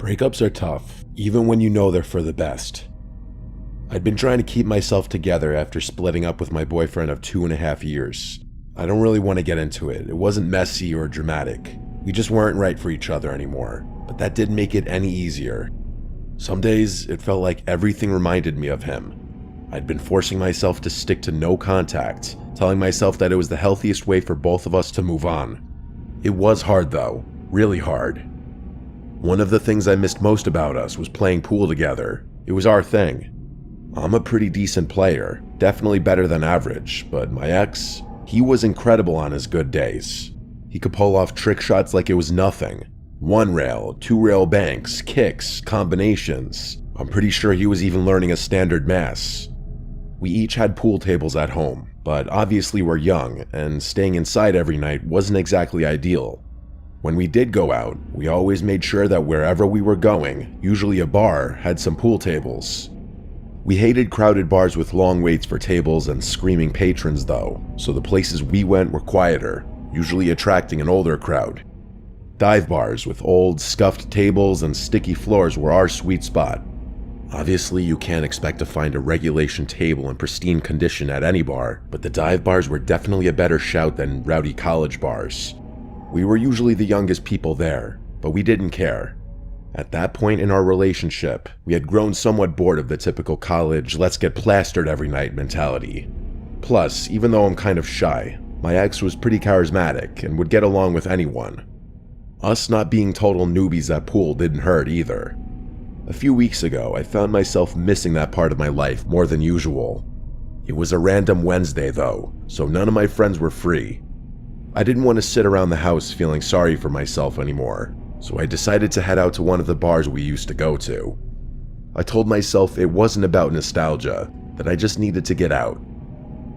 Breakups are tough, even when you know they're for the best. I'd been trying to keep myself together after splitting up with my boyfriend of 2.5 years. I don't really want to get into it. It wasn't messy or dramatic. We just weren't right for each other anymore, but that didn't make it any easier. Some days, it felt like everything reminded me of him. I'd been forcing myself to stick to no contact, telling myself that it was the healthiest way for both of us to move on. It was hard though, really hard. One of the things I missed most about us was playing pool together. It was our thing. I'm a pretty decent player, definitely better than average, but my ex, he was incredible on his good days. He could pull off trick shots like it was nothing. 1-rail, 2-rail banks, kicks, combinations. I'm pretty sure he was even learning a standard mass. We each had pool tables at home, but obviously we're young, and staying inside every night wasn't exactly ideal. When we did go out, we always made sure that wherever we were going, usually a bar, had some pool tables. We hated crowded bars with long waits for tables and screaming patrons though, so the places we went were quieter, usually attracting an older crowd. Dive bars with old, scuffed tables and sticky floors were our sweet spot. Obviously, you can't expect to find a regulation table in pristine condition at any bar, but the dive bars were definitely a better shout than rowdy college bars. We were usually the youngest people there, but we didn't care. At that point in our relationship, we had grown somewhat bored of the typical college, let's get plastered every night mentality. Plus, even though I'm kind of shy, my ex was pretty charismatic and would get along with anyone. Us not being total newbies at pool didn't hurt either. A few weeks ago, I found myself missing that part of my life more than usual. It was a random Wednesday though, so none of my friends were free. I didn't want to sit around the house feeling sorry for myself anymore, so I decided to head out to one of the bars we used to go to. I told myself it wasn't about nostalgia, that I just needed to get out.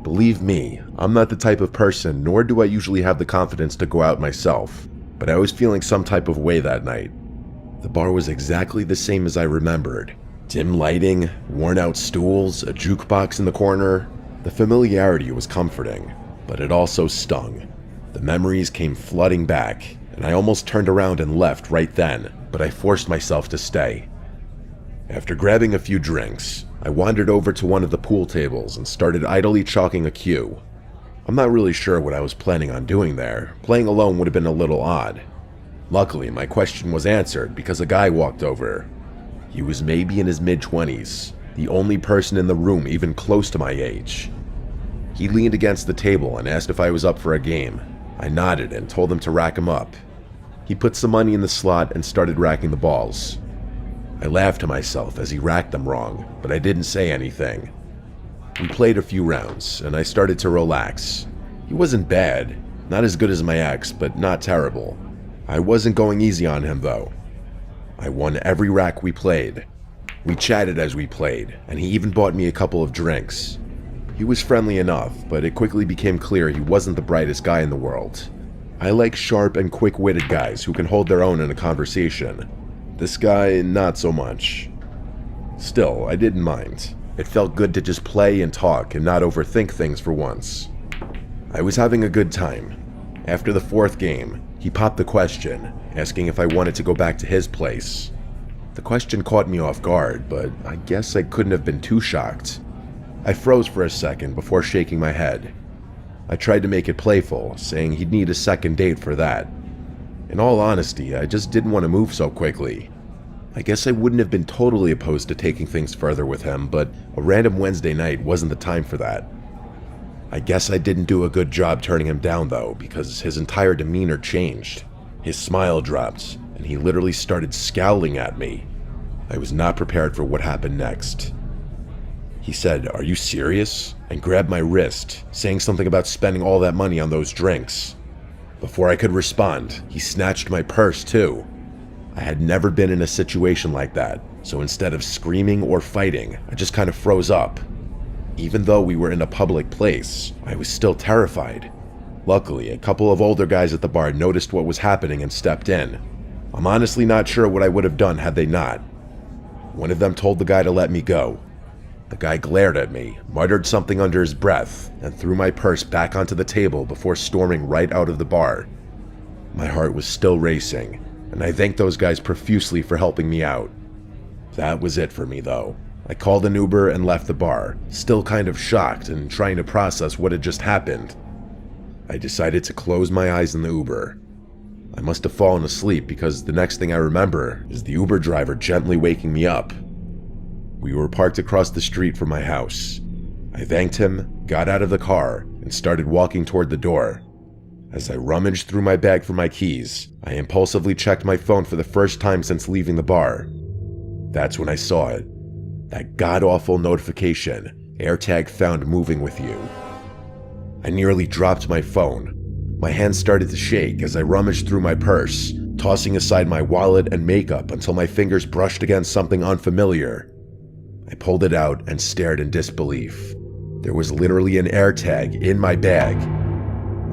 Believe me, I'm not the type of person, nor do I usually have the confidence to go out myself, but I was feeling some type of way that night. The bar was exactly the same as I remembered. Dim lighting, worn out stools, a jukebox in the corner. The familiarity was comforting, but it also stung. The memories came flooding back, and I almost turned around and left right then, but I forced myself to stay. After grabbing a few drinks, I wandered over to one of the pool tables and started idly chalking a cue. I'm not really sure what I was planning on doing there. Playing alone would have been a little odd. Luckily, my question was answered because a guy walked over. He was maybe in his mid-20s, the only person in the room even close to my age. He leaned against the table and asked if I was up for a game. I nodded and told him to rack him up. He put some money in the slot and started racking the balls. I laughed to myself as he racked them wrong, but I didn't say anything. We played a few rounds, and I started to relax. He wasn't bad, not as good as my ex, but not terrible. I wasn't going easy on him though. I won every rack we played. We chatted as we played, and he even bought me a couple of drinks. He was friendly enough, but it quickly became clear he wasn't the brightest guy in the world. I like sharp and quick-witted guys who can hold their own in a conversation. This guy, not so much. Still, I didn't mind. It felt good to just play and talk and not overthink things for once. I was having a good time. After the 4th game, he popped the question, asking if I wanted to go back to his place. The question caught me off guard, but I guess I couldn't have been too shocked. I froze for a second before shaking my head. I tried to make it playful, saying he'd need a second date for that. In all honesty, I just didn't want to move so quickly. I guess I wouldn't have been totally opposed to taking things further with him, but a random Wednesday night wasn't the time for that. I guess I didn't do a good job turning him down though, because his entire demeanor changed. His smile dropped, and he literally started scowling at me. I was not prepared for what happened next. He said, "Are you serious?" and grabbed my wrist, saying something about spending all that money on those drinks. Before I could respond, he snatched my purse too. I had never been in a situation like that, so instead of screaming or fighting, I just kind of froze up. Even though we were in a public place, I was still terrified. Luckily, a couple of older guys at the bar noticed what was happening and stepped in. I'm honestly not sure what I would have done had they not. One of them told the guy to let me go. The guy glared at me, muttered something under his breath, and threw my purse back onto the table before storming right out of the bar. My heart was still racing. and I thanked those guys profusely for helping me out. That was it for me though. I called an Uber and left the bar, still kind of shocked and trying to process what had just happened. I decided to close my eyes in the Uber. I must have fallen asleep because the next thing I remember is the Uber driver gently waking me up. We were parked across the street from my house. I thanked him, got out of the car, and started walking toward the door. As I rummaged through my bag for my keys, I impulsively checked my phone for the first time since leaving the bar. That's when I saw it. That god-awful notification, AirTag found moving with you. I nearly dropped my phone. My hands started to shake as I rummaged through my purse, tossing aside my wallet and makeup until my fingers brushed against something unfamiliar. I pulled it out and stared in disbelief. There was literally an AirTag in my bag.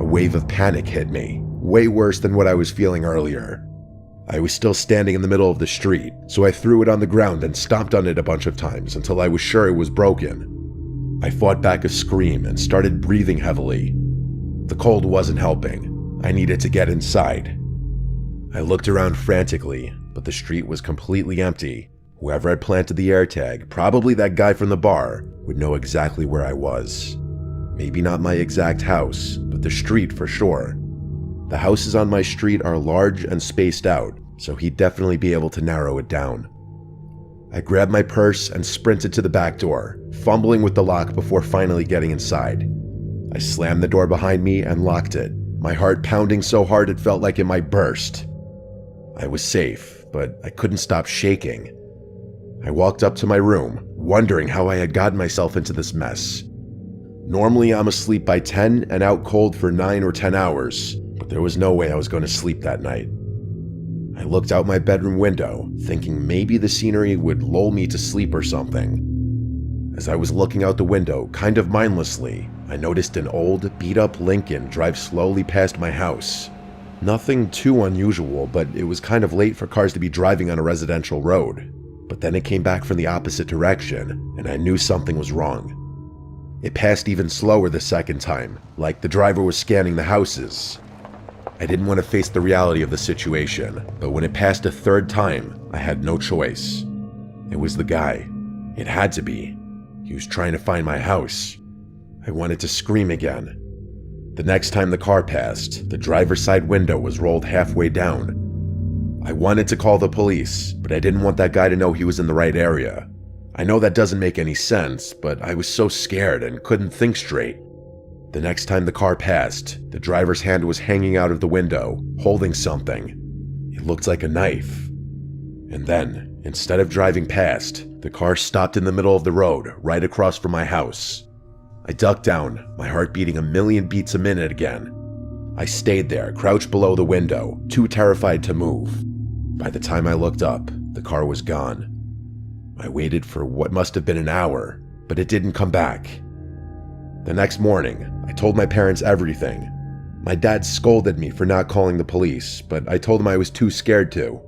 A wave of panic hit me, way worse than what I was feeling earlier. I was still standing in the middle of the street, so I threw it on the ground and stomped on it a bunch of times until I was sure it was broken. I fought back a scream and started breathing heavily. The cold wasn't helping. I needed to get inside. I looked around frantically, but the street was completely empty. Whoever had planted the AirTag, probably that guy from the bar, would know exactly where I was. Maybe not my exact house, but the street for sure. The houses on my street are large and spaced out, so he'd definitely be able to narrow it down. I grabbed my purse and sprinted to the back door, fumbling with the lock before finally getting inside. I slammed the door behind me and locked it, my heart pounding so hard it felt like it might burst. I was safe, but I couldn't stop shaking. I walked up to my room, wondering how I had gotten myself into this mess. Normally I'm asleep by 10 and out cold for 9 or 10 hours, but there was no way I was going to sleep that night. I looked out my bedroom window, thinking maybe the scenery would lull me to sleep or something. As I was looking out the window, kind of mindlessly, I noticed an old, beat-up Lincoln drive slowly past my house. Nothing too unusual, but it was kind of late for cars to be driving on a residential road. But then it came back from the opposite direction, and I knew something was wrong. It passed even slower the second time, like the driver was scanning the houses. I didn't want to face the reality of the situation, but when it passed a third time, I had no choice. It was the guy. It had to be. He was trying to find my house. I wanted to scream again. The next time the car passed, the driver's side window was rolled halfway down. I wanted to call the police, but I didn't want that guy to know he was in the right area. I know that doesn't make any sense, but I was so scared and couldn't think straight. The next time the car passed, the driver's hand was hanging out of the window, holding something. It looked like a knife. And then, instead of driving past, the car stopped in the middle of the road, right across from my house. I ducked down, my heart beating a million beats a minute again. I stayed there, crouched below the window, too terrified to move. By the time I looked up, the car was gone. I waited for what must have been an hour, but it didn't come back. The next morning, I told my parents everything. My dad scolded me for not calling the police, but I told him I was too scared to.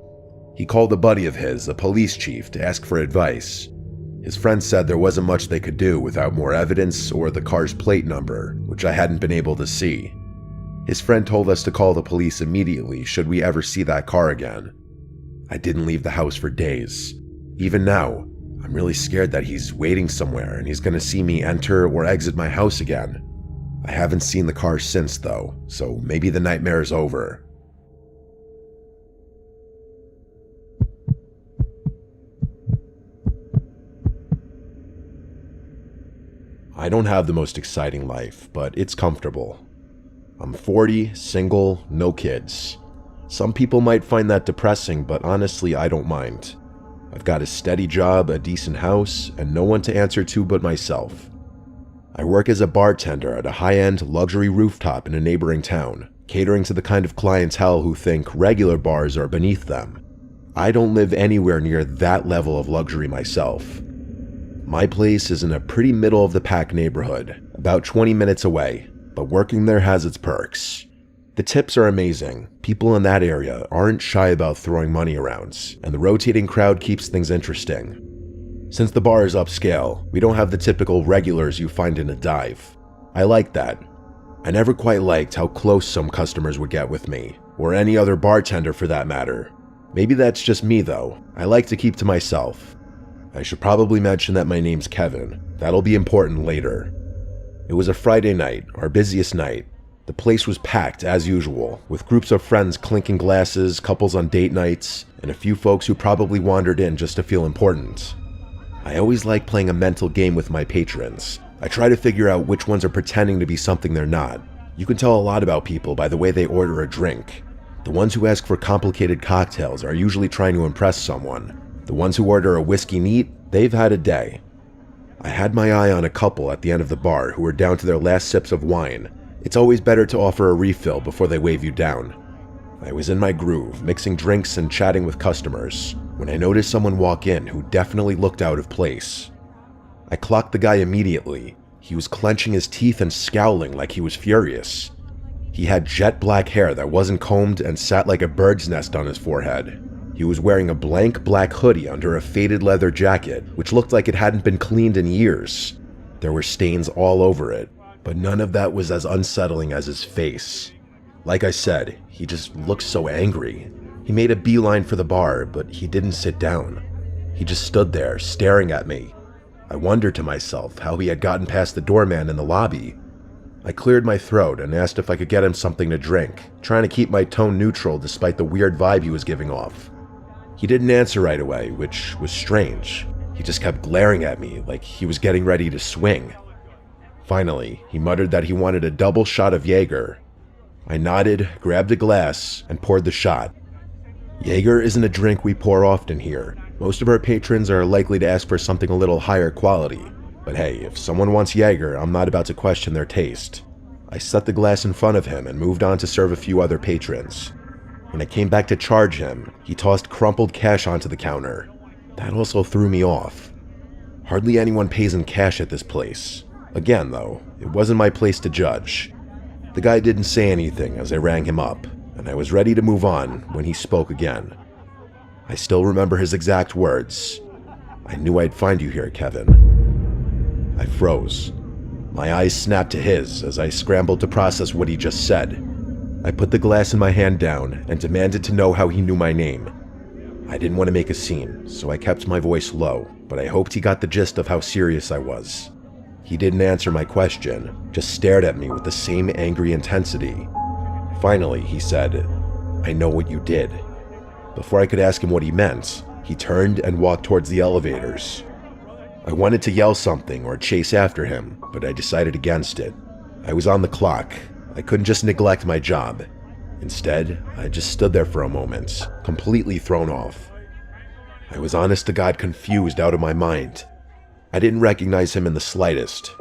He called a buddy of his, a police chief, to ask for advice. His friend said there wasn't much they could do without more evidence or the car's plate number, which I hadn't been able to see. His friend told us to call the police immediately should we ever see that car again. I didn't leave the house for days. Even now, I'm really scared that he's waiting somewhere and he's gonna see me enter or exit my house again. I haven't seen the car since though, so maybe the nightmare is over. I don't have the most exciting life, but it's comfortable. I'm 40, single, no kids. Some people might find that depressing, but honestly, I don't mind. I've got a steady job, a decent house, and no one to answer to but myself. I work as a bartender at a high-end luxury rooftop in a neighboring town, catering to the kind of clientele who think regular bars are beneath them. I don't live anywhere near that level of luxury myself. My place is in a pretty middle-of-the-pack neighborhood, about 20 minutes away, but working there has its perks. The tips are amazing. People in that area aren't shy about throwing money around, and the rotating crowd keeps things interesting. Since the bar is upscale, we don't have the typical regulars you find in a dive. I like that. I never quite liked how close some customers would get with me, or any other bartender for that matter. Maybe that's just me though. I like to keep to myself. I should probably mention that my name's Kevin. That'll be important later. It was a Friday night, our busiest night. The place was packed as usual, with groups of friends clinking glasses, couples on date nights, and a few folks who probably wandered in just to feel important. I always like playing a mental game with my patrons. I try to figure out which ones are pretending to be something they're not. You can tell a lot about people by the way they order a drink. The ones who ask for complicated cocktails are usually trying to impress someone. The ones who order a whiskey neat, they've had a day. I had my eye on a couple at the end of the bar who were down to their last sips of wine. It's always better to offer a refill before they wave you down. I was in my groove, mixing drinks and chatting with customers, when I noticed someone walk in who definitely looked out of place. I clocked the guy immediately. He was clenching his teeth and scowling like he was furious. He had jet black hair that wasn't combed and sat like a bird's nest on his forehead. He was wearing a blank black hoodie under a faded leather jacket, which looked like it hadn't been cleaned in years. There were stains all over it, but none of that was as unsettling as his face. Like I said, he just looked so angry. He made a beeline for the bar, but he didn't sit down. He just stood there, staring at me. I wondered to myself how he had gotten past the doorman in the lobby. I cleared my throat and asked if I could get him something to drink, trying to keep my tone neutral despite the weird vibe he was giving off. He didn't answer right away, which was strange. He just kept glaring at me like he was getting ready to swing. Finally, he muttered that he wanted a double shot of Jaeger. I nodded, grabbed a glass, and poured the shot. Jaeger isn't a drink we pour often here. Most of our patrons are likely to ask for something a little higher quality. But hey, if someone wants Jaeger, I'm not about to question their taste. I set the glass in front of him and moved on to serve a few other patrons. When I came back to charge him, he tossed crumpled cash onto the counter. That also threw me off. Hardly anyone pays in cash at this place. Again, though, it wasn't my place to judge. The guy didn't say anything as I rang him up, and I was ready to move on when he spoke again. I still remember his exact words. "I knew I'd find you here, Kevin." I froze. My eyes snapped to his as I scrambled to process what he just said. I put the glass in my hand down and demanded to know how he knew my name. I didn't want to make a scene, so I kept my voice low, but I hoped he got the gist of how serious I was. He didn't answer my question, just stared at me with the same angry intensity. Finally, he said, "I know what you did." Before I could ask him what he meant, he turned and walked towards the elevators. I wanted to yell something or chase after him, but I decided against it. I was on the clock. I couldn't just neglect my job. Instead, I just stood there for a moment, completely thrown off. I was honest to God confused out of my mind. I didn't recognize him in the slightest.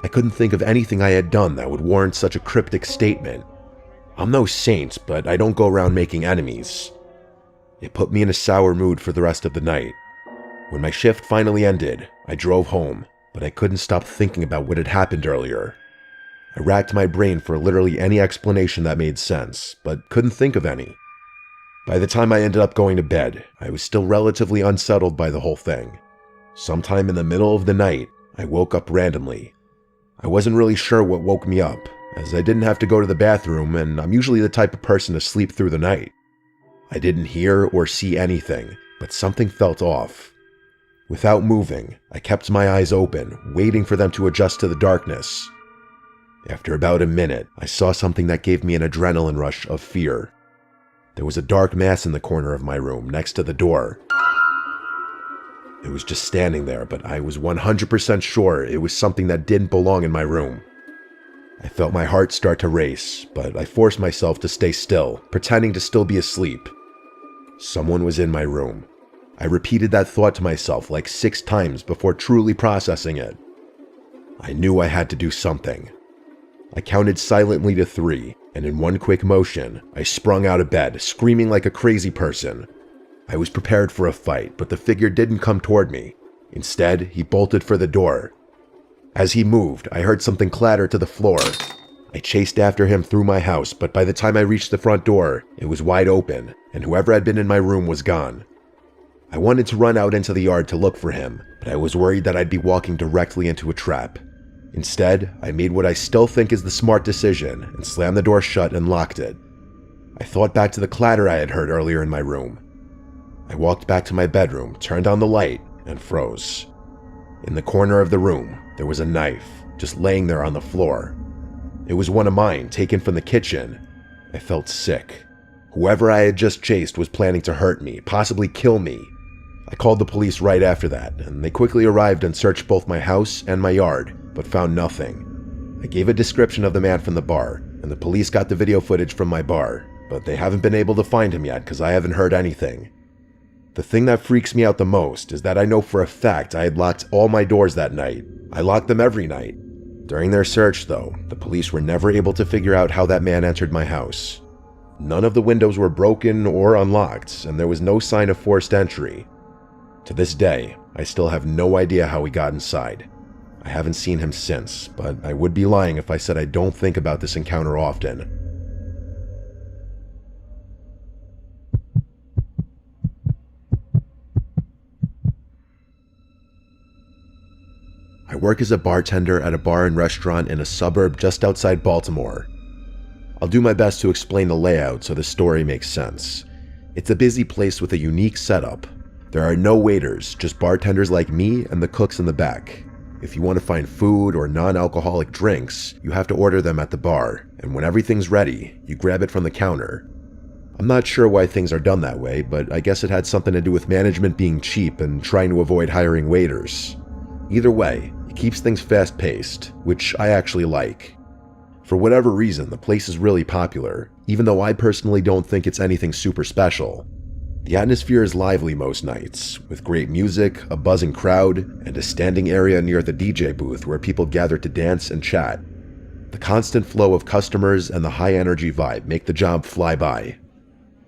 I couldn't think of anything I had done that would warrant such a cryptic statement. I'm no saint, but I don't go around making enemies. It put me in a sour mood for the rest of the night. When my shift finally ended, I drove home, but I couldn't stop thinking about what had happened earlier. I racked my brain for literally any explanation that made sense, but couldn't think of any. By the time I ended up going to bed, I was still relatively unsettled by the whole thing. Sometime in the middle of the night, I woke up randomly. I wasn't really sure what woke me up, as I didn't have to go to the bathroom and I'm usually the type of person to sleep through the night. I didn't hear or see anything, but something felt off. Without moving, I kept my eyes open, waiting for them to adjust to the darkness. After about a minute, I saw something that gave me an adrenaline rush of fear. There was a dark mass in the corner of my room, next to the door. It was just standing there, but I was 100% sure it was something that didn't belong in my room. I felt my heart start to race, but I forced myself to stay still, pretending to still be asleep. Someone was in my room. I repeated that thought to myself like 6 times before truly processing it. I knew I had to do something. I counted silently to 3, and in one quick motion, I sprung out of bed, screaming like a crazy person. I was prepared for a fight, but the figure didn't come toward me. Instead, he bolted for the door. As he moved, I heard something clatter to the floor. I chased after him through my house, but by the time I reached the front door, it was wide open, and whoever had been in my room was gone. I wanted to run out into the yard to look for him, but I was worried that I'd be walking directly into a trap. Instead, I made what I still think is the smart decision and slammed the door shut and locked it. I thought back to the clatter I had heard earlier in my room. I walked back to my bedroom, turned on the light, and froze. In the corner of the room, there was a knife, just laying there on the floor. It was one of mine, taken from the kitchen. I felt sick. Whoever I had just chased was planning to hurt me, possibly kill me. I called the police right after that, and they quickly arrived and searched both my house and my yard, but found nothing. I gave a description of the man from the bar, and the police got the video footage from my bar, but they haven't been able to find him yet because I haven't heard anything. The thing that freaks me out the most is that I know for a fact I had locked all my doors that night. I locked them every night. During their search, though, the police were never able to figure out how that man entered my house. None of the windows were broken or unlocked, and there was no sign of forced entry. To this day, I still have no idea how he got inside. I haven't seen him since, but I would be lying if I said I don't think about this encounter often. I work as a bartender at a bar and restaurant in a suburb just outside Baltimore. I'll do my best to explain the layout so the story makes sense. It's a busy place with a unique setup. There are no waiters, just bartenders like me and the cooks in the back. If you want to find food or non-alcoholic drinks, you have to order them at the bar, and when everything's ready, you grab it from the counter. I'm not sure why things are done that way, but I guess it had something to do with management being cheap and trying to avoid hiring waiters. Either way, it keeps things fast-paced, which I actually like. For whatever reason, the place is really popular, even though I personally don't think it's anything super special. The atmosphere is lively most nights, with great music, a buzzing crowd, and a standing area near the DJ booth where people gather to dance and chat. The constant flow of customers and the high-energy vibe make the job fly by.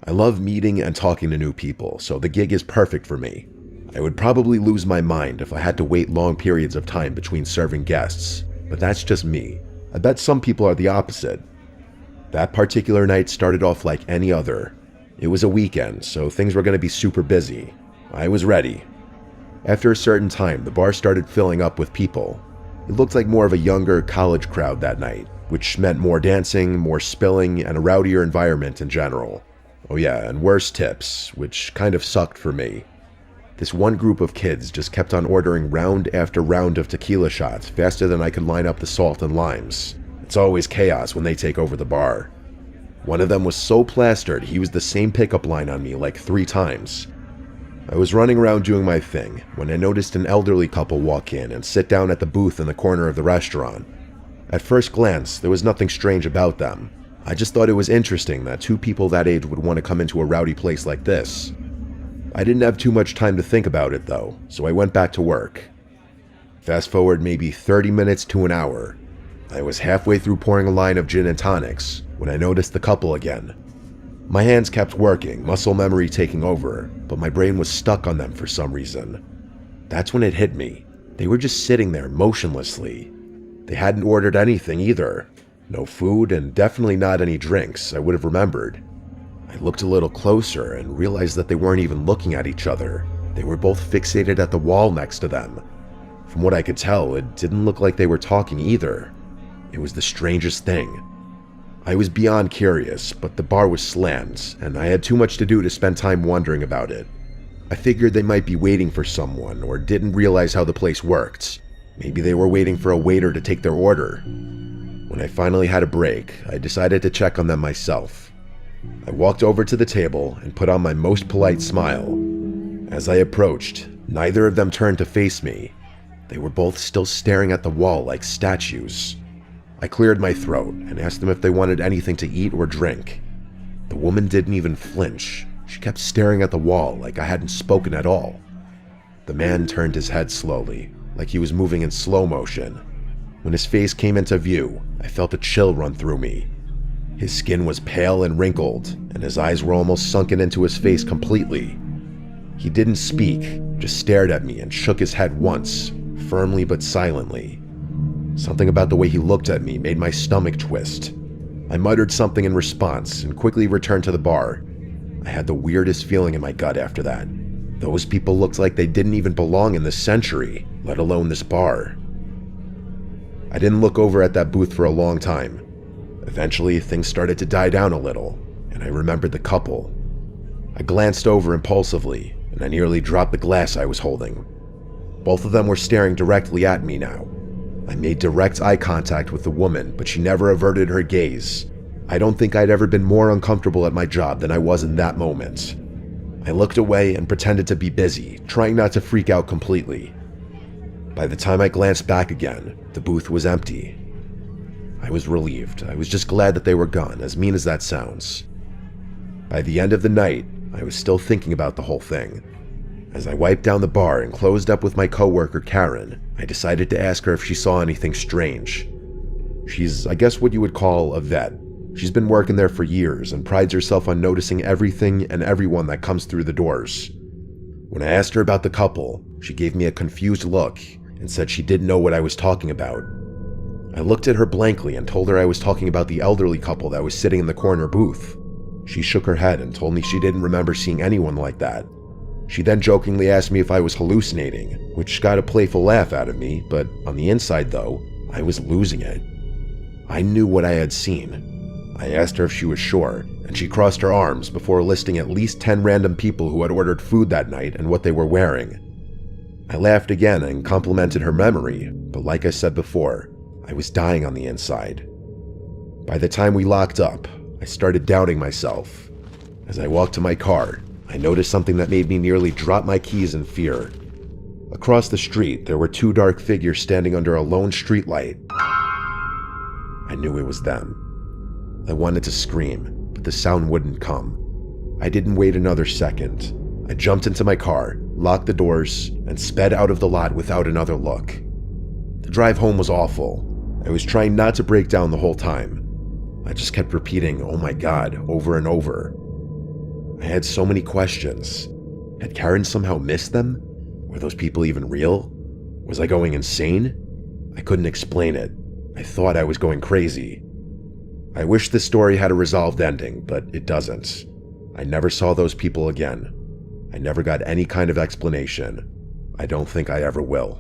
I love meeting and talking to new people, so the gig is perfect for me. I would probably lose my mind if I had to wait long periods of time between serving guests, but that's just me. I bet some people are the opposite. That particular night started off like any other. It was a weekend, so things were going to be super busy. I was ready. After a certain time, the bar started filling up with people. It looked like more of a younger college crowd that night, which meant more dancing, more spilling, and a rowdier environment in general. Oh yeah, and worse tips, which kind of sucked for me. This one group of kids just kept on ordering round after round of tequila shots faster than I could line up the salt and limes. It's always chaos when they take over the bar. One of them was so plastered he used the same pickup line on me like 3 times. I was running around doing my thing when I noticed an elderly couple walk in and sit down at the booth in the corner of the restaurant. At first glance, there was nothing strange about them. I just thought it was interesting that 2 people that age would want to come into a rowdy place like this. I didn't have too much time to think about it though, so I went back to work. Fast forward maybe 30 minutes to an hour. I was halfway through pouring a line of gin and tonics when I noticed the couple again. My hands kept working, muscle memory taking over, but my brain was stuck on them for some reason. That's when it hit me. They were just sitting there motionlessly. They hadn't ordered anything either. No food and definitely not any drinks I would have remembered. I looked a little closer and realized that they weren't even looking at each other. They were both fixated at the wall next to them. From what I could tell, it didn't look like they were talking either. It was the strangest thing. I was beyond curious, but the bar was slammed, and I had too much to do to spend time wondering about it. I figured they might be waiting for someone or didn't realize how the place worked. Maybe they were waiting for a waiter to take their order. When I finally had a break, I decided to check on them myself. I walked over to the table and put on my most polite smile. As I approached, neither of them turned to face me. They were both still staring at the wall like statues. I cleared my throat and asked them if they wanted anything to eat or drink. The woman didn't even flinch. She kept staring at the wall like I hadn't spoken at all. The man turned his head slowly, like he was moving in slow motion. When his face came into view, I felt a chill run through me. His skin was pale and wrinkled, and his eyes were almost sunken into his face completely. He didn't speak, just stared at me and shook his head once, firmly but silently. Something about the way he looked at me made my stomach twist. I muttered something in response and quickly returned to the bar. I had the weirdest feeling in my gut after that. Those people looked like they didn't even belong in this century, let alone this bar. I didn't look over at that booth for a long time. Eventually, things started to die down a little, and I remembered the couple. I glanced over impulsively, and I nearly dropped the glass I was holding. Both of them were staring directly at me now. I made direct eye contact with the woman, but she never averted her gaze. I don't think I'd ever been more uncomfortable at my job than I was in that moment. I looked away and pretended to be busy, trying not to freak out completely. By the time I glanced back again, the booth was empty. I was relieved. I was just glad that they were gone, as mean as that sounds. By the end of the night, I was still thinking about the whole thing. As I wiped down the bar and closed up with my coworker Karen, I decided to ask her if she saw anything strange. She's, I guess, what you would call a vet. She's been working there for years and prides herself on noticing everything and everyone that comes through the doors. When I asked her about the couple, she gave me a confused look and said she didn't know what I was talking about. I looked at her blankly and told her I was talking about the elderly couple that was sitting in the corner booth. She shook her head and told me she didn't remember seeing anyone like that. She then jokingly asked me if I was hallucinating, which got a playful laugh out of me, but on the inside though, I was losing it. I knew what I had seen. I asked her if she was sure, and she crossed her arms before listing at least 10 random people who had ordered food that night and what they were wearing. I laughed again and complimented her memory, but like I said before, I was dying on the inside. By the time we locked up, I started doubting myself. As I walked to my car, I noticed something that made me nearly drop my keys in fear. Across the street, there were 2 dark figures standing under a lone streetlight. I knew it was them. I wanted to scream, but the sound wouldn't come. I didn't wait another second. I jumped into my car, locked the doors, and sped out of the lot without another look. The drive home was awful. I was trying not to break down the whole time. I just kept repeating, "Oh my God," over and over. I had so many questions. Had Karen somehow missed them? Were those people even real? Was I going insane? I couldn't explain it. I thought I was going crazy. I wish this story had a resolved ending, but it doesn't. I never saw those people again. I never got any kind of explanation. I don't think I ever will.